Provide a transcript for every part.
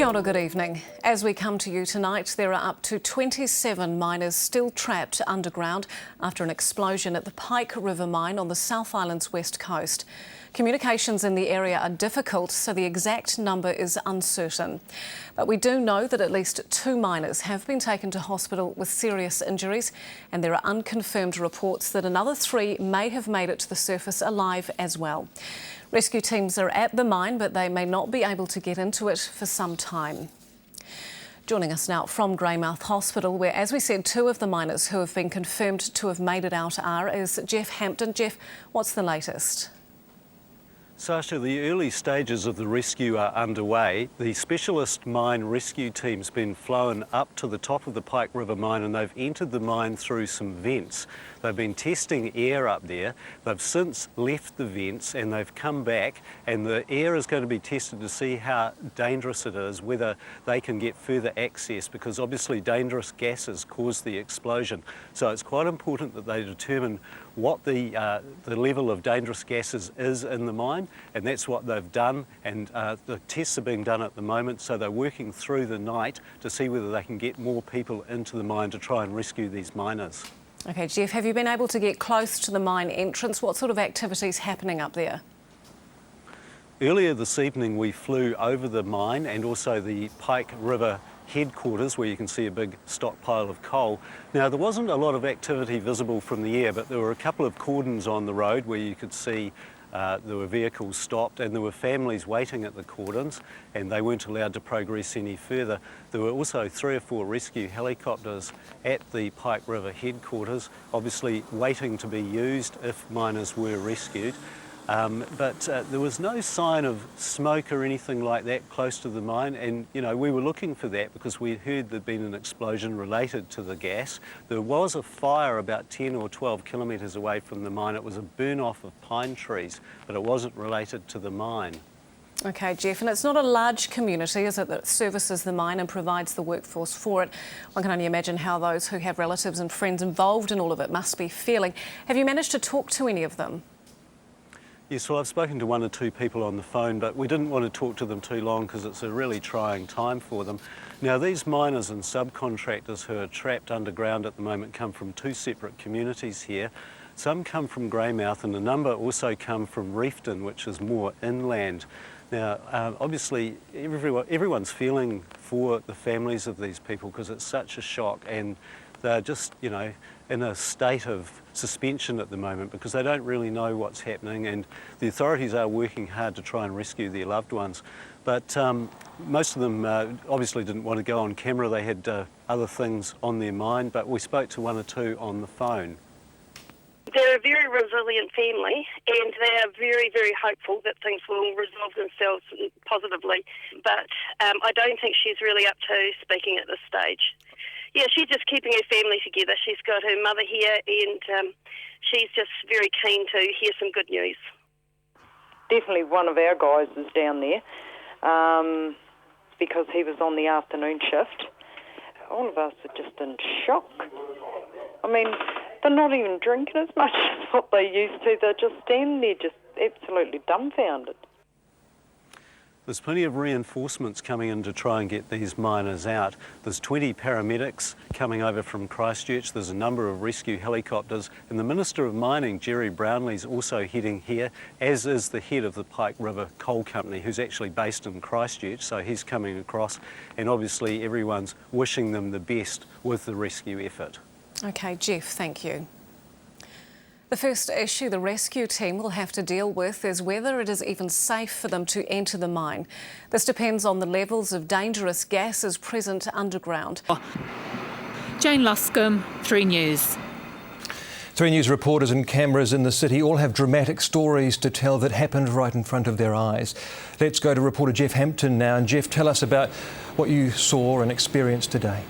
Kia ora, good evening. As we come to you tonight, there are up to 27 miners still trapped underground after an explosion at the Pike River mine on the South Island's west coast. Communications in the area are difficult, so the exact number is uncertain. But we do know that at least 2 miners have been taken to hospital with serious injuries, and there are unconfirmed reports that another 3 may have made it to the surface alive as well. Rescue teams are at the mine, but they may not be able to get into it for some time. Joining us now from Greymouth Hospital, where, as we said, 2 of the miners who have been confirmed to have made it out is Jeff Hampton. Jeff, what's the latest? Sasha, the early stages of the rescue are underway. The specialist mine rescue team's been flown up to the top of the Pike River mine and they've entered the mine through some vents. They've been testing air up there. They've since left the vents and they've come back, and the air is going to be tested to see how dangerous it is, whether they can get further access, because obviously dangerous gases caused the explosion. So it's quite important that they determine what the level of dangerous gases is in the mine, and that's what they've done, and the tests are being done at the moment, so they're working through the night to see whether they can get more people into the mine to try and rescue these miners. OK, Jeff, have you been able to get close to the mine entrance? What sort of activities happening up there? Earlier this evening we flew over the mine and also the Pike River headquarters, where you can see a big stockpile of coal. Now, there wasn't a lot of activity visible from the air, but there were a couple of cordons on the road where you could see there were vehicles stopped, and there were families waiting at the cordons, and they weren't allowed to progress any further. There were also 3 or 4 rescue helicopters at the Pike River headquarters, obviously waiting to be used if miners were rescued. But there was no sign of smoke or anything like that close to the mine, and you know, we were looking for that because we heard there'd been an explosion related to the gas. There was a fire about 10 or 12 kilometres away from the mine. It was a burn-off of pine trees, but it wasn't related to the mine. OK, Jeff, and it's not a large community, is it, that services the mine and provides the workforce for it? One can only imagine how those who have relatives and friends involved in all of it must be feeling. Have you managed to talk to any of them? Yes, well, I've spoken to 1 or 2 people on the phone, but we didn't want to talk to them too long because it's a really trying time for them. Now, these miners and subcontractors who are trapped underground at the moment come from 2 separate communities here. Some come from Greymouth, and a number also come from Reefton, which is more inland. Now, obviously, everyone's feeling for the families of these people because it's such a shock, and they're just, you know, in a state of suspension at the moment because they don't really know what's happening, and the authorities are working hard to try and rescue their loved ones. But most of them obviously didn't want to go on camera. They had other things on their mind, but we spoke to 1 or 2 on the phone. They're a very resilient family, and they are very, very hopeful that things will resolve themselves positively. But I don't think she's really up to speaking at this stage. Yeah, she's just keeping her family together. She's got her mother here, and she's just very keen to hear some good news. Definitely one of our guys is down there because he was on the afternoon shift. All of us are just in shock. I mean, they're not even drinking as much as what they used to. They're just standing there just absolutely dumbfounded. There's plenty of reinforcements coming in to try and get these miners out. There's 20 paramedics coming over from Christchurch. There's a number of rescue helicopters, and the Minister of Mining, Jerry Brownlee, is also heading here, as is the head of the Pike River Coal Company, who's actually based in Christchurch, so he's coming across, and obviously everyone's wishing them the best with the rescue effort. OK, Jeff, thank you. The first issue the rescue team will have to deal with is whether it is even safe for them to enter the mine. This depends on the levels of dangerous gases present underground. Jane Luscombe, 3 News. 3 News reporters and cameras in the city all have dramatic stories to tell that happened right in front of their eyes. Let's go to reporter Jeff Hampton now. And Jeff, tell us about what you saw and experienced today.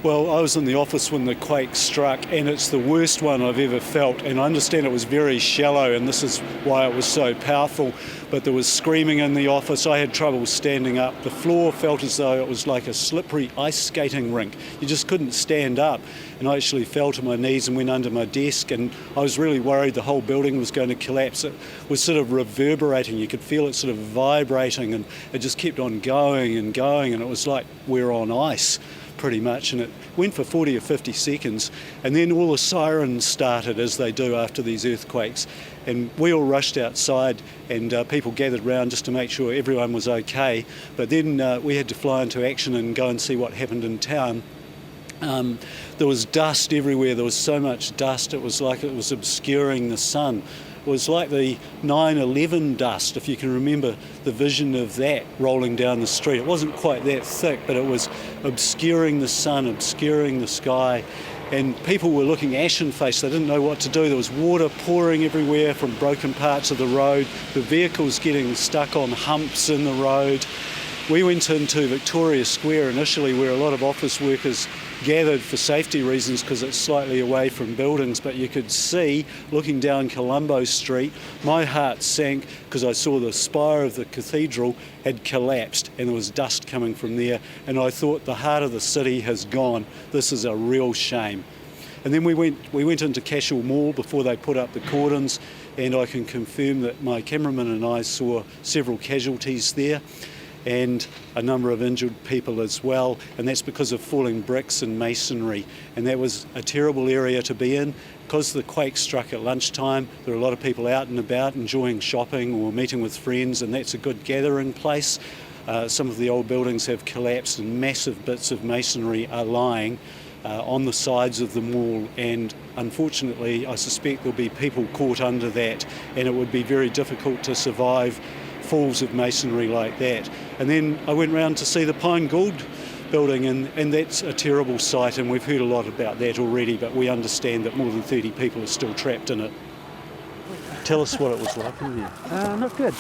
Well, I was in the office when the quake struck, and it's the worst one I've ever felt. And I understand it was very shallow, and this is why it was so powerful. But there was screaming in the office. I had trouble standing up. The floor felt as though it was like a slippery ice skating rink. You just couldn't stand up. And I actually fell to my knees and went under my desk, and I was really worried the whole building was going to collapse. It was sort of reverberating. You could feel it sort of vibrating, and it just kept on going, and it was like we're on ice, pretty much, and it went for 40 or 50 seconds, and then all the sirens started, as they do after these earthquakes, and we all rushed outside, and people gathered round just to make sure everyone was okay. But then we had to fly into action and go and see what happened in town. There was dust everywhere. There was so much dust, it was like it was obscuring the sun. It was like the 9/11 dust, if you can remember the vision of that rolling down the street. It wasn't quite that thick, but it was obscuring the sun, obscuring the sky, and people were looking ashen-faced. They didn't know what to do. There was water pouring everywhere from broken parts of the road, the vehicles getting stuck on humps in the road. We went into Victoria Square initially, where a lot of office workers gathered for safety reasons because it's slightly away from buildings, but you could see, looking down Colombo Street, my heart sank because I saw the spire of the cathedral had collapsed and there was dust coming from there, and I thought the heart of the city has gone. This is a real shame. And then we went into Cashel Mall before they put up the cordons, and I can confirm that my cameraman and I saw several casualties there, and a number of injured people as well, and that's because of falling bricks and masonry, and that was a terrible area to be in. Because the quake struck at lunchtime, there were a lot of people out and about enjoying shopping or meeting with friends, and that's a good gathering place. Some of the old buildings have collapsed and massive bits of masonry are lying on the sides of the mall, and unfortunately I suspect there'll be people caught under that, and it would be very difficult to survive falls of masonry like that. And then I went round to see the Pine Gould building, and that's a terrible sight, and we've heard a lot about that already, but we understand that more than 30 people are still trapped in it. Tell us what it was like in there. Not good.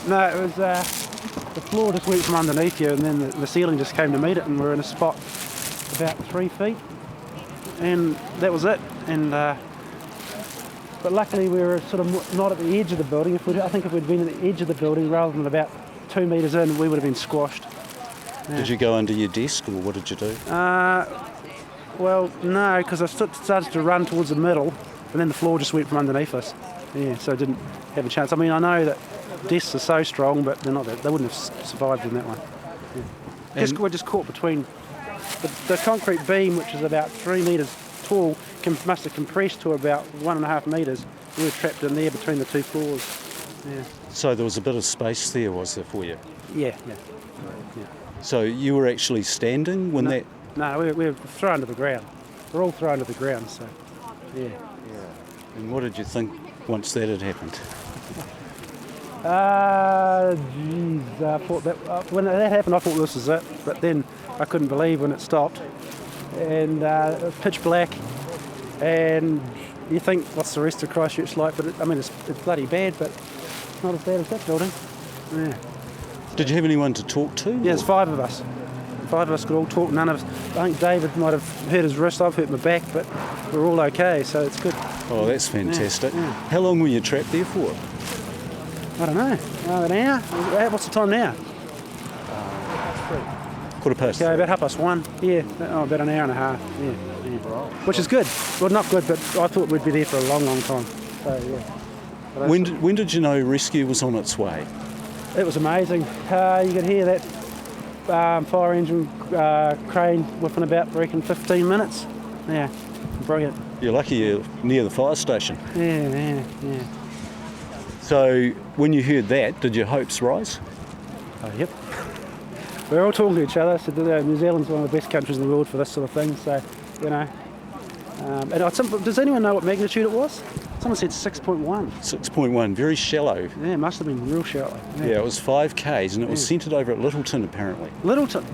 No, it was the floor just went from underneath you, and then the ceiling just came to meet it, and we're in a spot about 3 feet, and that was it. And but luckily we were sort of not at the edge of the building. I think if we'd been at the edge of the building rather than about 2 metres in, we would have been squashed. Yeah. Did you go under your desk, or what did you do? Well, no, because I started to run towards the middle, and then the floor just went from underneath us. Yeah, so I didn't have a chance. I mean, I know that desks are so strong, but they're not that. They wouldn't have survived in that one. Yeah. We're just caught between the concrete beam, which is about 3 metres tall, must have compressed to about 1.5 metres. We were trapped in there between the two floors. Yeah. So there was a bit of space there, was there, for you? Yeah. So you were actually standing when that... No, we were thrown to the ground. We're all thrown to the ground, so, yeah. And what did you think once that had happened? I thought that, when that happened, I thought this was it, but then I couldn't believe when it stopped. And it was pitch black, and you think, what's the rest of Christchurch like? But it's bloody bad, but it's not as bad as that building. Yeah. Did you have anyone to talk to? Yeah, there's 5 of us. 5 of us could all talk. None of us. I think David might have hurt his wrist. I've hurt my back, but we're all okay, so it's good. Oh, that's fantastic. Yeah. How long were you trapped there for? I don't know. An hour? What's the time now? 1:15. Okay, about 1:30. Yeah, about an hour and a half. Yeah. Which is good. Well, not good, but I thought we'd be there for a long, long time. So, yeah. When did you know rescue was on its way? It was amazing. You could hear that fire engine crane within about, I reckon, 15 minutes. Yeah, brilliant. You're lucky you're near the fire station. Yeah. So when you heard that, did your hopes rise? Yep. We were all talking to each other. So New Zealand's one of the best countries in the world for this sort of thing. So, you know. Does anyone know what magnitude it was? Someone said 6.1. 6.1, very shallow. Yeah, it must have been real shallow. Yeah, it was 5 k's, and it was centred over at Littleton, apparently. Littleton?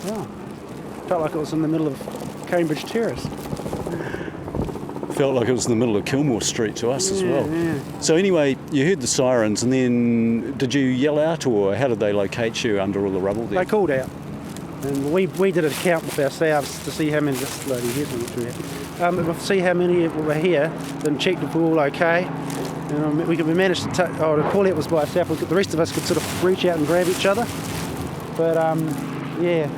Oh. Felt like it was in the middle of Cambridge Terrace. Felt like it was in the middle of Kilmore Street to us as well. Yeah. So anyway, you heard the sirens, and then did you yell out, or how did they locate you under all the rubble there? They called out. And we did a count with ourselves to see how many, this lady here's to see how many were here, then checked if we were all okay. And we managed to the call out was by ourselves, the rest of us could sort of reach out and grab each other. But yeah,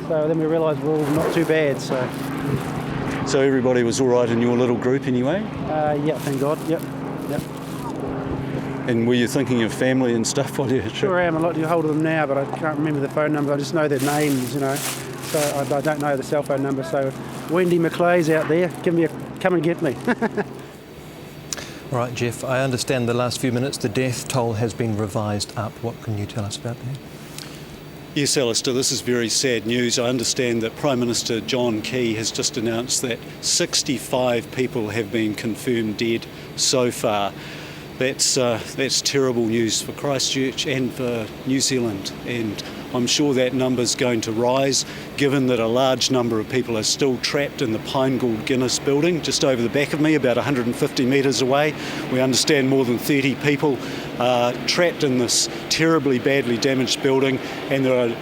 so then we realised we're all not too bad. So everybody was all right in your little group anyway? Yeah, thank God, yep. And were you thinking of family and stuff while you were Sure am. I'd like to get hold of them now, but I can't remember the phone numbers. I just know their names, you know. So I don't know the cell phone number. So Wendy McClay's out there. Come and get me. All right, Jeff, I understand the last few minutes the death toll has been revised up. What can you tell us about that? Yes, Alistair, this is very sad news. I understand that Prime Minister John Key has just announced that 65 people have been confirmed dead so far. That's terrible news for Christchurch and for New Zealand, and I'm sure that number's going to rise given that a large number of people are still trapped in the Pine Gould Guinness building just over the back of me, about 150 metres away. We understand more than 30 people are trapped in this terribly badly damaged building, and there are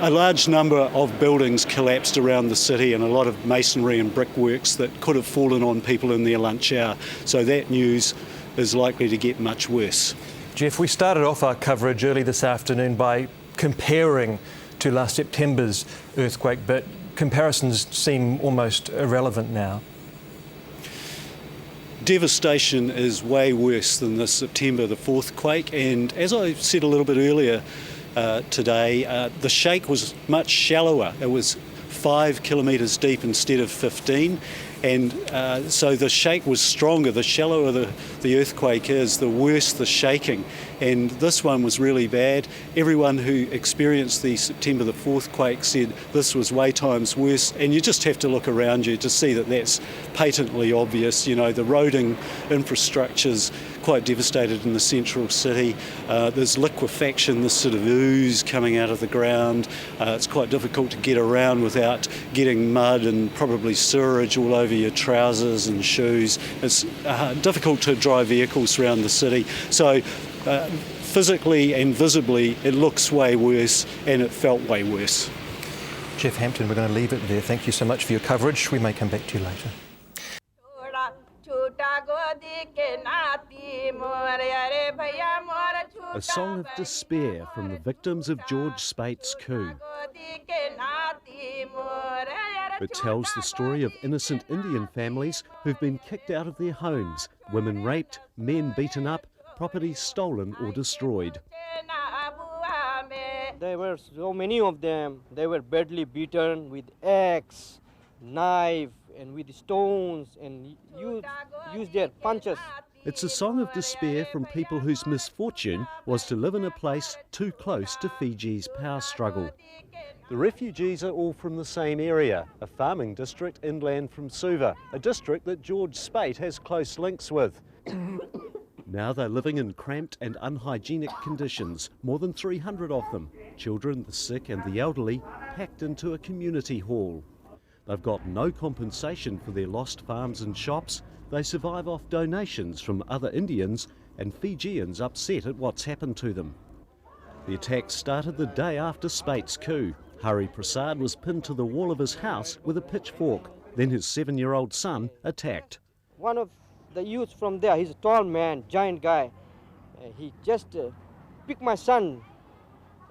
a large number of buildings collapsed around the city and a lot of masonry and brickworks that could have fallen on people in their lunch hour. So that news is likely to get much worse. Jeff, we started off our coverage early this afternoon by comparing to last September's earthquake, but comparisons seem almost irrelevant now. Devastation is way worse than the September the 4th quake, and as I said a little bit earlier today, the shake was much shallower. It was 5 kilometres deep instead of 15. And so the shake was stronger. The shallower the earthquake is, the worse the shaking. And this one was really bad. Everyone who experienced the September the 4th quake said this was way times worse. And you just have to look around you to see that that's patently obvious. You know, the roading infrastructure's quite devastated in the central city. There's liquefaction, this sort of ooze coming out of the ground. It's quite difficult to get around without getting mud and probably sewerage all over your trousers and shoes. It's difficult to drive vehicles around the city. So physically and visibly it looks way worse and it felt way worse. Jeff Hampton, we're going to leave it there. Thank you so much for your coverage. We may come back to you later. A song of despair from the victims of George Speight's coup. It tells the story of innocent Indian families who've been kicked out of their homes, women raped, men beaten up, property stolen or destroyed. There were so many of them. They were badly beaten with axe, knife, and with stones, and used their punches. It's a song of despair from people whose misfortune was to live in a place too close to Fiji's power struggle. The refugees are all from the same area, a farming district inland from Suva, a district that George Speight has close links with. Now they're living in cramped and unhygienic conditions, more than 300 of them, children, the sick and the elderly, packed into a community hall. They've got no compensation for their lost farms and shops. They survive off donations from other Indians and Fijians upset at what's happened to them. The attack started the day after Speight's coup. Hari Prasad was pinned to the wall of his house with a pitchfork. Then his 7-year-old son attacked. One of the youths from there, he's a tall man, giant guy. He just picked my son,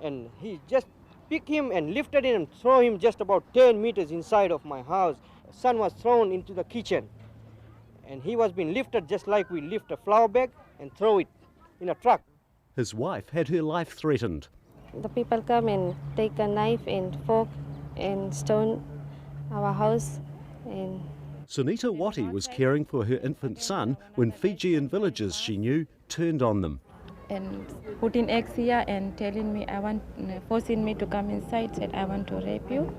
and he just picked him and lifted him and threw him just about 10 meters inside of my house. Son was thrown into the kitchen, and he was being lifted just like we lift a flour bag and throw it in a truck. His wife had her life threatened. The people come and take a knife and fork and stone our house. And Sunita Wati was caring for her infant son when Fijian villagers she knew turned on them. and putting eggs here and telling me forcing me to come inside, said I want to rape you.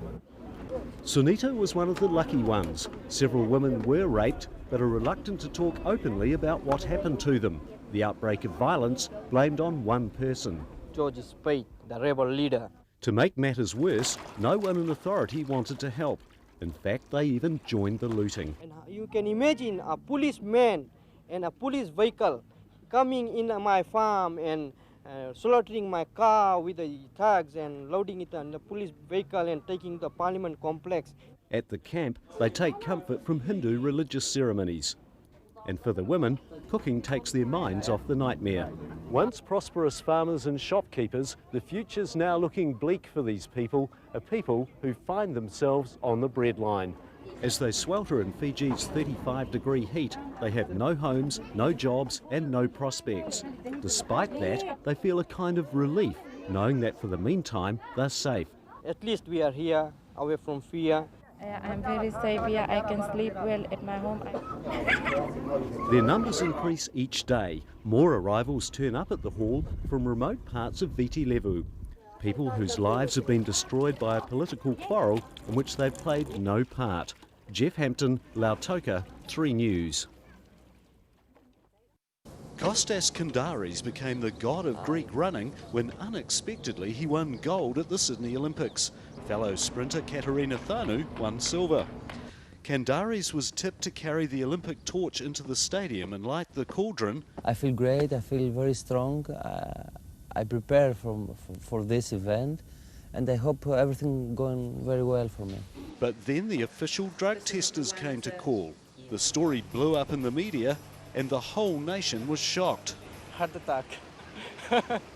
Sunita was one of the lucky ones. Several women were raped but are reluctant to talk openly about what happened to them. The outbreak of violence blamed on one person. George Speight, the rebel leader. To make matters worse, no one in authority wanted to help. In fact, they even joined the looting. And you can imagine a policeman and a police vehicle coming in my farm and slaughtering my car with the thugs and loading it on the police vehicle and taking the Parliament complex. At the camp, they take comfort from Hindu religious ceremonies. And for the women, cooking takes their minds off the nightmare. Once prosperous farmers and shopkeepers, the future's now looking bleak for these people, a people who find themselves on the breadline. As they swelter in Fiji's 35-degree heat, they have no homes, no jobs and no prospects. Despite that, they feel a kind of relief, knowing that for the meantime, they're safe. At least we are here, away from fear. I'm very safe here. I can sleep well at my home. Their numbers increase each day. More arrivals turn up at the hall from remote parts of Viti Levu. People whose lives have been destroyed by a political quarrel in which they've played no part. Jeff Hampton, Lautoka, 3 News. Kostas Kandaris became the god of Greek running when unexpectedly he won gold at the Sydney Olympics. Fellow sprinter Katerina Thanu won silver. Kandaris was tipped to carry the Olympic torch into the stadium and light the cauldron. I feel great, I feel very strong. I prepare for this event and I hope everything going very well for me. But then the official drug testers came to call. The story blew up in the media and the whole nation was shocked. Heart attack.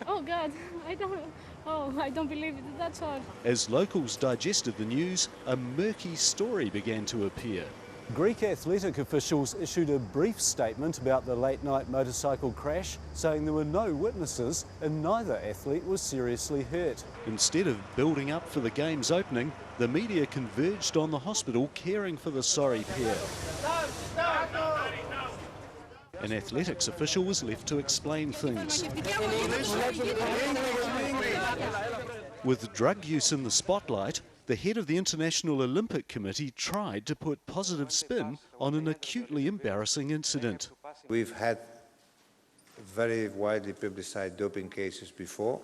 Oh God, I don't believe it. That's all. As locals digested the news, a murky story began to appear. Greek athletic officials issued a brief statement about the late-night motorcycle crash, saying there were no witnesses and neither athlete was seriously hurt. Instead of building up for the game's opening, the media converged on the hospital caring for the sorry pair. An athletics official was left to explain things. With drug use in the spotlight, the head of the International Olympic Committee tried to put positive spin on an acutely embarrassing incident. We've had very widely publicized doping cases before.